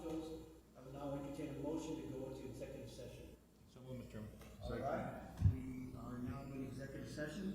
those, I will now entertain a motion to go into executive session. So moved, Mr. Chairman. All right, we are now in executive session.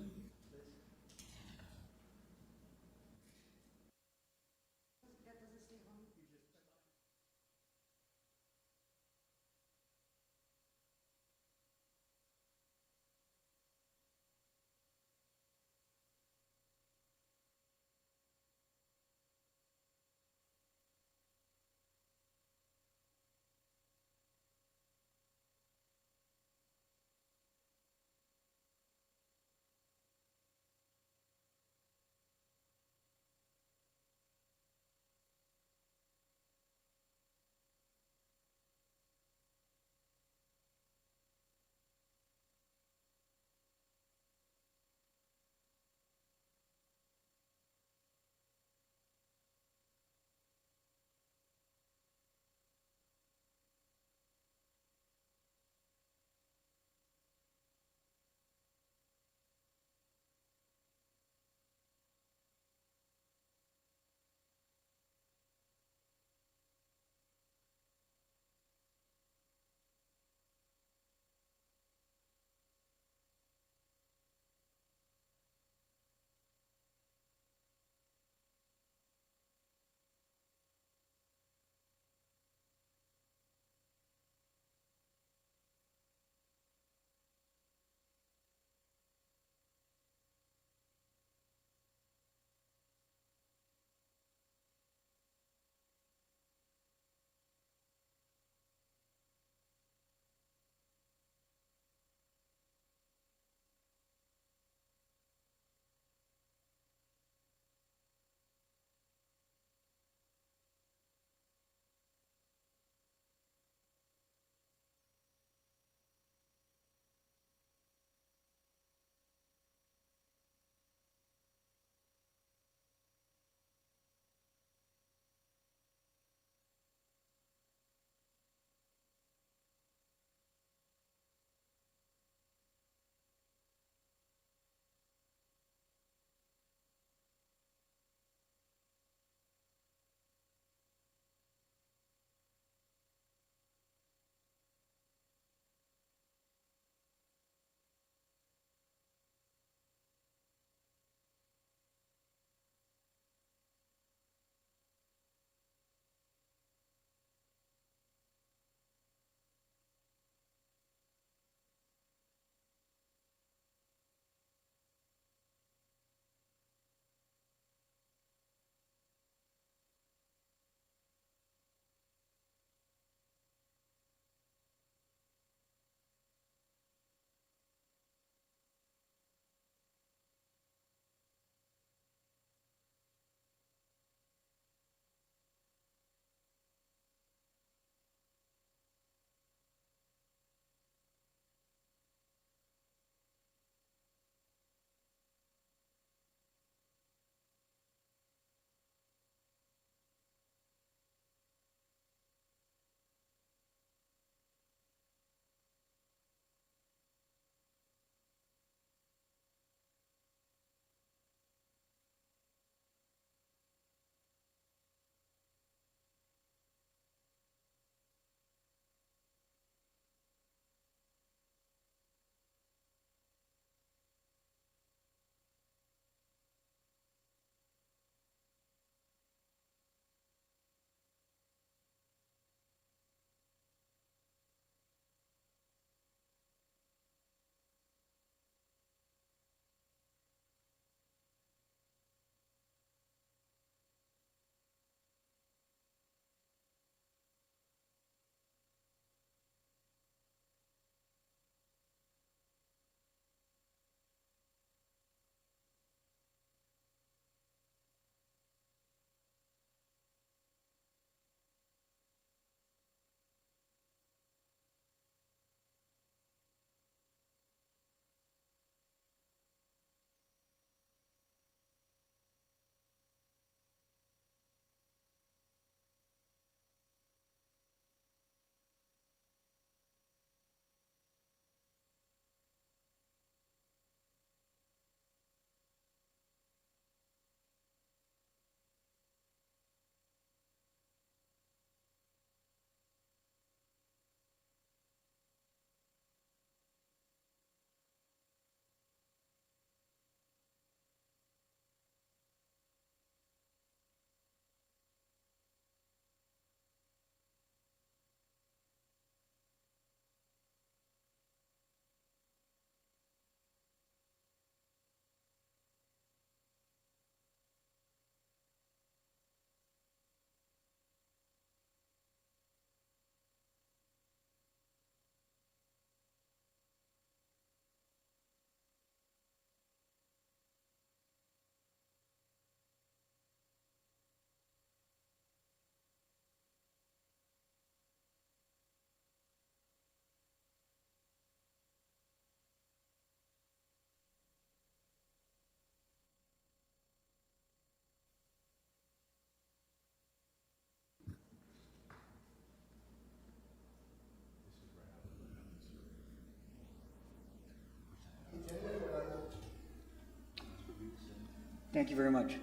Thank you very much.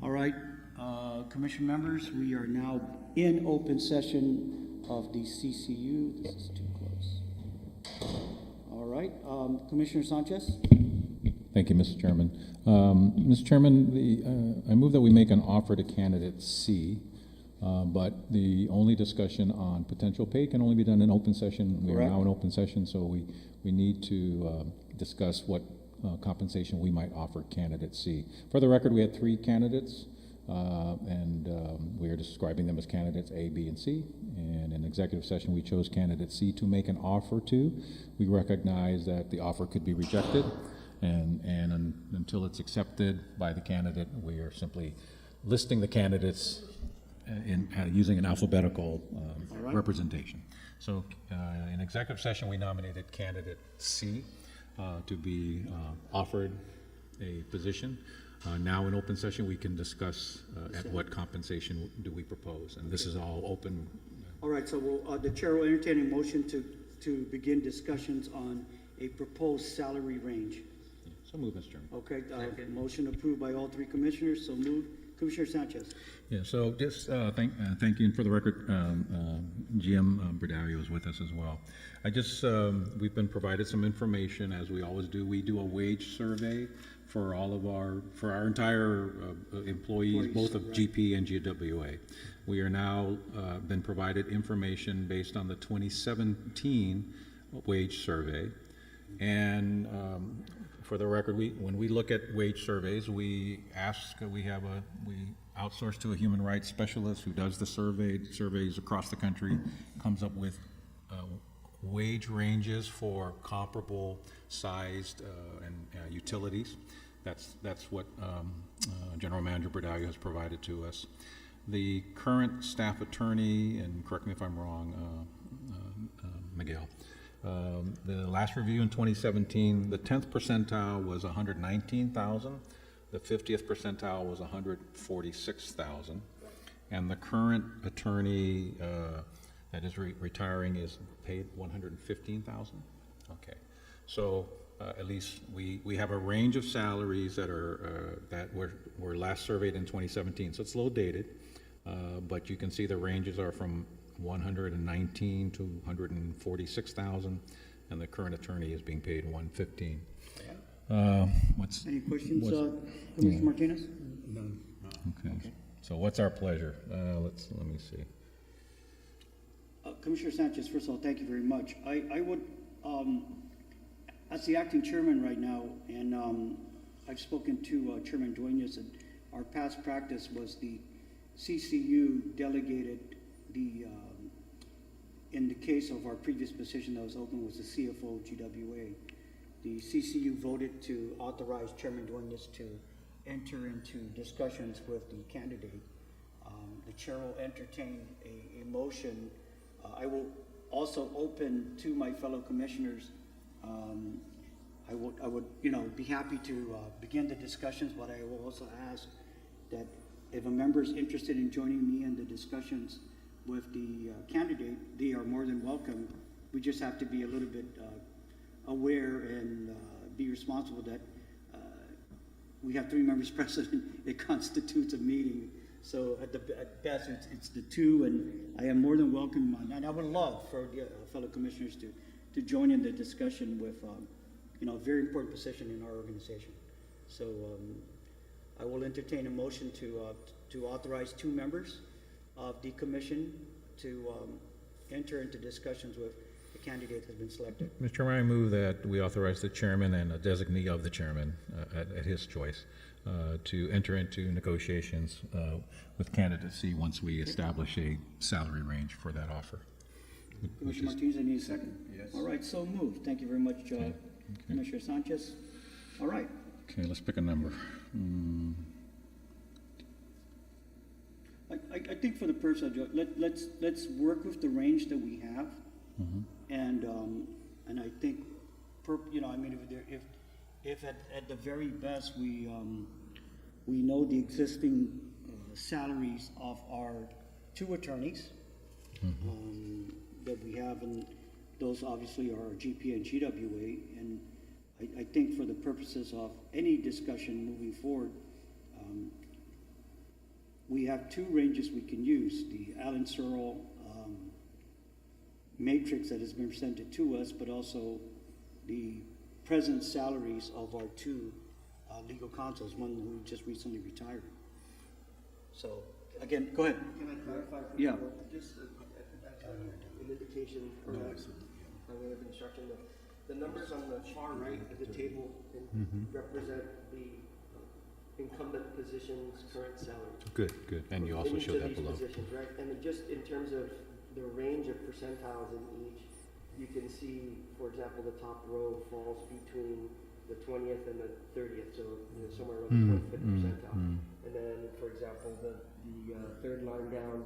All right, Commission members, we are now in open session of the CCU. This is too close. All right, Commissioner Sanchez? Thank you, Mr. Chairman. Mr. Chairman, I move that we make an offer to candidate C, but the only discussion on potential pay can only be done in open session. We are now in open session, so we need to discuss what compensation we might offer candidate C. For the record, we had 3 candidates, and we are describing them as candidates A, B, and C. And in executive session, we chose candidate C to make an offer to. We recognize that the offer could be rejected, and until it's accepted by the candidate, we are simply listing the candidates in using an alphabetical representation. So in executive session, we nominated candidate C to be offered a position. Now in open session, we can discuss at what compensation do we propose, and this is all open. All right, so the chair will entertain a motion to begin discussions on a proposed salary range. So move, Mr. Chairman. Okay, motion approved by all 3 commissioners, so moved. Commissioner Sanchez. Yeah, so just thank you, and for the record, GM Bradalio is with us as well. We've been provided some information, as we always do. We do a wage survey for our entire employees, both of GP and GWA. We are now been provided information based on the 2017 wage survey, and for the record, when we look at wage surveys, we outsource to a human rights specialist who does the surveys across the country, comes up with wage ranges for comparable sized and utilities. That's what General Manager Bradalio has provided to us. The current staff attorney, and correct me if I'm wrong, Miguel, the last review in 2017, the 10th percentile was 119,000. The 50th percentile was 146,000. And the current attorney that is retiring is paid 115,000. Okay. So at least we have a range of salaries that were last surveyed in 2017. So it's a little dated, but you can see the ranges are from 119 to 146,000, and the current attorney is being paid 115. Any questions, Commissioner Martinez? None. Okay. So what's our pleasure? Let me see. Commissioner Sanchez, first of all, thank you very much. I would, as the acting chairman right now, and I've spoken to Chairman Duenas, and our past practice was the CCU delegated in the case of our previous position that was open was the CFO GWA. The CCU voted to authorize Chairman Duenas to enter into discussions with the candidate. The chair will entertain a motion. I will also open to my fellow commissioners. I would, be happy to begin the discussions, but I will also ask that if a member is interested in joining me in the discussions with the candidate, they are more than welcome. We just have to be a little bit aware and be responsible that we have 3 members present. It constitutes a meeting. So at best, it's the 2, and I am more than welcome. And I would love for the fellow commissioners to join in the discussion with, a very important position in our organization. So I will entertain a motion to authorize 2 members of the commission to enter into discussions with the candidate has been selected. Mr. Chairman, I move that we authorize the chairman and a designee of the chairman at his choice to enter into negotiations with candidate C once we establish a salary range for that offer. Commissioner Martinez, I need a second. Yes. All right, so moved. Thank you very much, Commissioner Sanchez. All right. Okay, let's pick a number. I think for the person, let's work with the range that we have, and I think, if at the very best we know the existing salaries of our 2 attorneys that we have, and those obviously are GP and GWA, and I think for the purposes of any discussion moving forward, we have two ranges we can use, the Alan Searle matrix that has been presented to us, but also the present salaries of our two legal counsels, one who just recently retired. So, again, go ahead. Can I clarify? Yeah. Just an indication or by way of instruction, the numbers on the far right of the table represent the incumbent position's current salary. Good, good. And you also In each showed of that these below. positions, right? And then just in terms of the range of percentiles in each, you can see, for example, the top row falls between the 20th and the 30th, so somewhere around the 25th percentile. And then, for example, the third line down,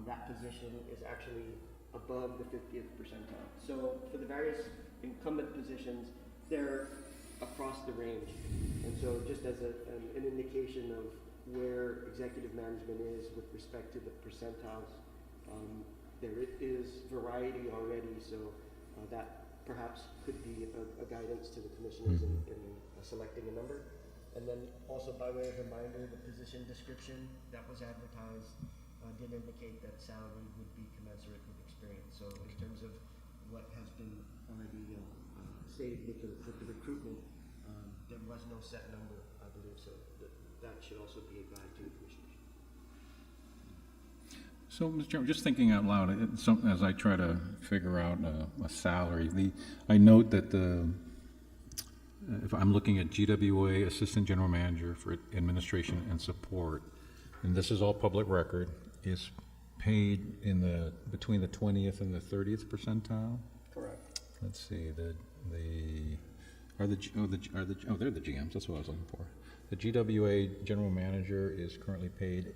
that position is actually above the 50th percentile. So for the various incumbent positions, they're across the range. And so just as an indication of where executive management is with respect to the percentiles, there is variety already, so that perhaps could be a guidance to the commissioners in selecting a number. And then also by way of reminder, the position description that was advertised did indicate that salary would be commensurate with experience. So in terms of what has been already stated with the recruitment, there was no set number, I believe, so that should also be a guide to the commissioners. So, Mr. Chairman, just thinking out loud, as I try to figure out a salary, I note that if I'm looking at GWA Assistant General Manager for Administration and Support, and this is all public record, is paid between the 20th and the 30th percentile. Correct. Let's see, they're the GMs. That's what I was looking for. The GWA General Manager is currently paid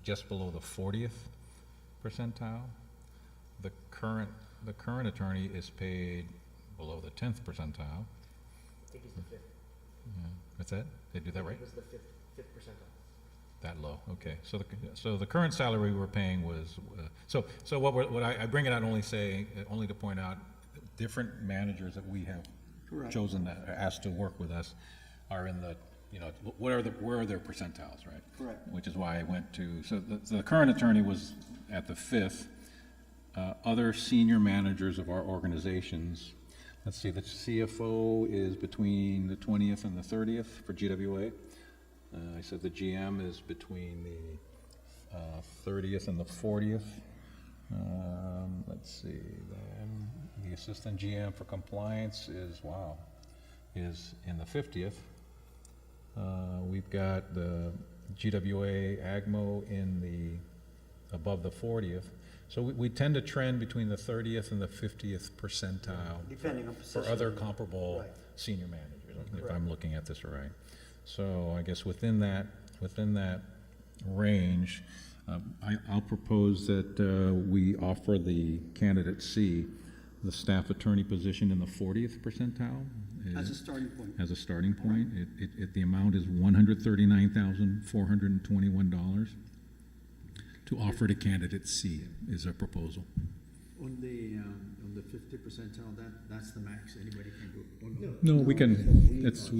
just below the 40th percentile. The current attorney is paid below the 10th percentile. I think it's the fifth. Yeah. What's that? Did I do that right? It was the fifth percentile. That low, okay. So the current salary we're paying was, so what I bring it out only to point out, different managers that we have Correct. chosen, asked to work with us are in the, where are their percentiles, right? Correct. Which is why I went to, so the current attorney was at the 5th. Other senior managers of our organizations, let's see, the CFO is between the 20th and the 30th for GWA. I said the GM is between the 30th and the 40th. Let's see, then the assistant GM for compliance is in the 50th. We've got the GWA AGMO above the 40th. So we tend to trend between the 30th and the 50th percentile Depending on for position. other comparable Right. senior managers, if Correct. I'm looking at this right. So I guess within that range, I'll propose that we offer the candidate C the staff attorney position in the 40th percentile. As a starting point. As a starting point. The amount is $139,421 to offer to candidate C is a proposal. On the 50 percentile, that's the max, anybody can go. Oh, No,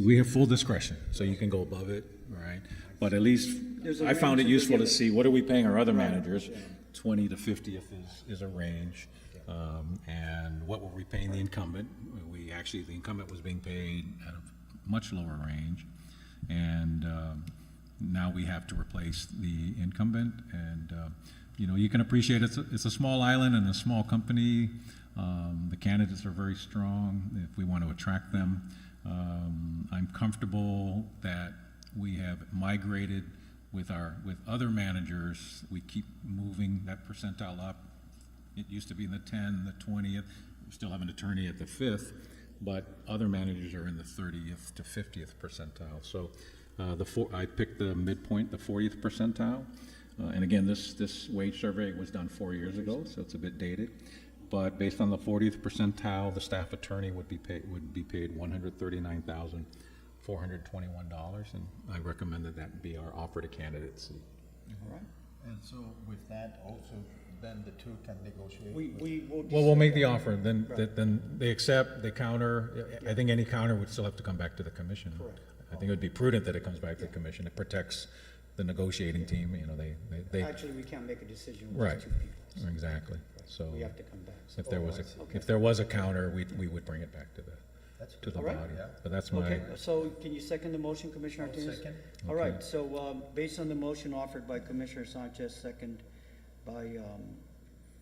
we have full discretion, so you can go above it, right? But at least, There's a I found it range. useful to see, what are we paying our other managers? 20 to 50th is a range. And what were we paying the incumbent? The incumbent was being paid at a much lower range. And now we have to replace the incumbent. And, you can appreciate it's a small island and a small company. The candidates are very strong if we want to attract them. I'm comfortable that we have migrated with other managers. We keep moving that percentile up. It used to be in the 10, the 20th. We still have an attorney at the 5th, but other managers are in the 30th to 50th percentile. So I picked the midpoint, the 40th percentile. And again, this wage survey was done 4 years ago, so it's a bit dated. But based on the 40th percentile, the staff attorney would be paid $139,421, and I recommend that be our offer to candidate C. All right. And so with that also, then the two can negotiate? We will. Well, we'll make the decide offer, then, Right. then they accept, they counter. I think any counter would still have to come back to the commission. Correct. I think it would be prudent that it comes back to the commission. It protects the negotiating team, you know, that. they, Actually, we can't make a decision Right. with two people. exactly. So We have to come back. if there was, Okay. if there was a counter, we would bring it back to That's the All right. body. But that's my, Okay, so can you second the motion, Commissioner I'll Martinez? second. All right, so, based on the motion offered by Commissioner Sanchez, second by,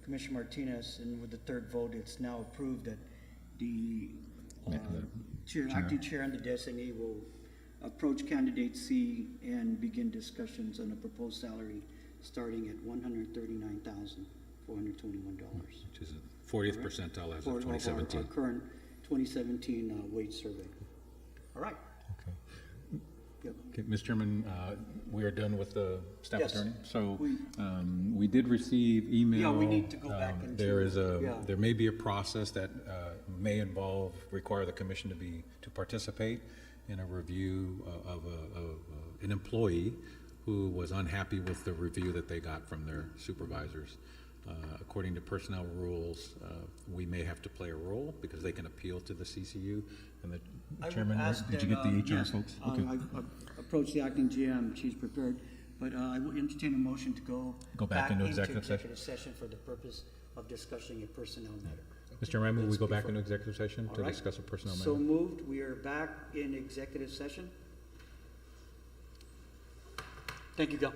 Commissioner Martinez, and with the third vote, it's now approved that the, acting chair and the designee will approach candidate C and begin discussions on a proposed salary starting at $139,421. which is a 40th percentile as of For 2017. our current 2017 wage survey. All right. Okay. Yep. Okay, Mr. Chairman, we are done with the staff Yes. attorney. So, We- we did receive email. Yeah, we need to go back into- There is yeah. there may be a process that may require the commission to participate in a review of an employee who was unhappy with the review that they got from their supervisors. According to personnel rules, we may have to play a role because they can appeal to the CCU. And the I would chairman, ask did you that, get the HR yes, folks? Okay. I've approached the acting GM, she's prepared, but I will entertain a motion to go. Go back into executive session? session for the purpose of discussing a personnel matter. Mr. Chairman, will we That's go back before- into executive session All to right. discuss a personnel So matter? moved, we are back in executive session. Thank you, Gal.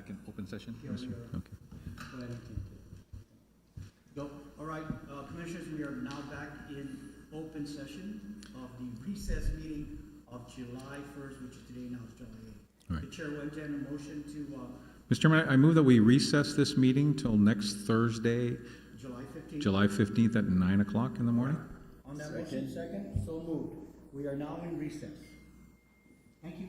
back in open session? Yeah, we are. Okay. Go ahead and take it. Go, all right, Commissioners, we are now back in open session of the recess meeting of July 1st, which is today, now it's July 8th. All right. The chair will entertain a motion to Mr. Chairman, I move that we recess this meeting till next Thursday, July 15th. July 15th at 9 o'clock in the morning. On that motion, second, so moved. We are now in recess. Thank you.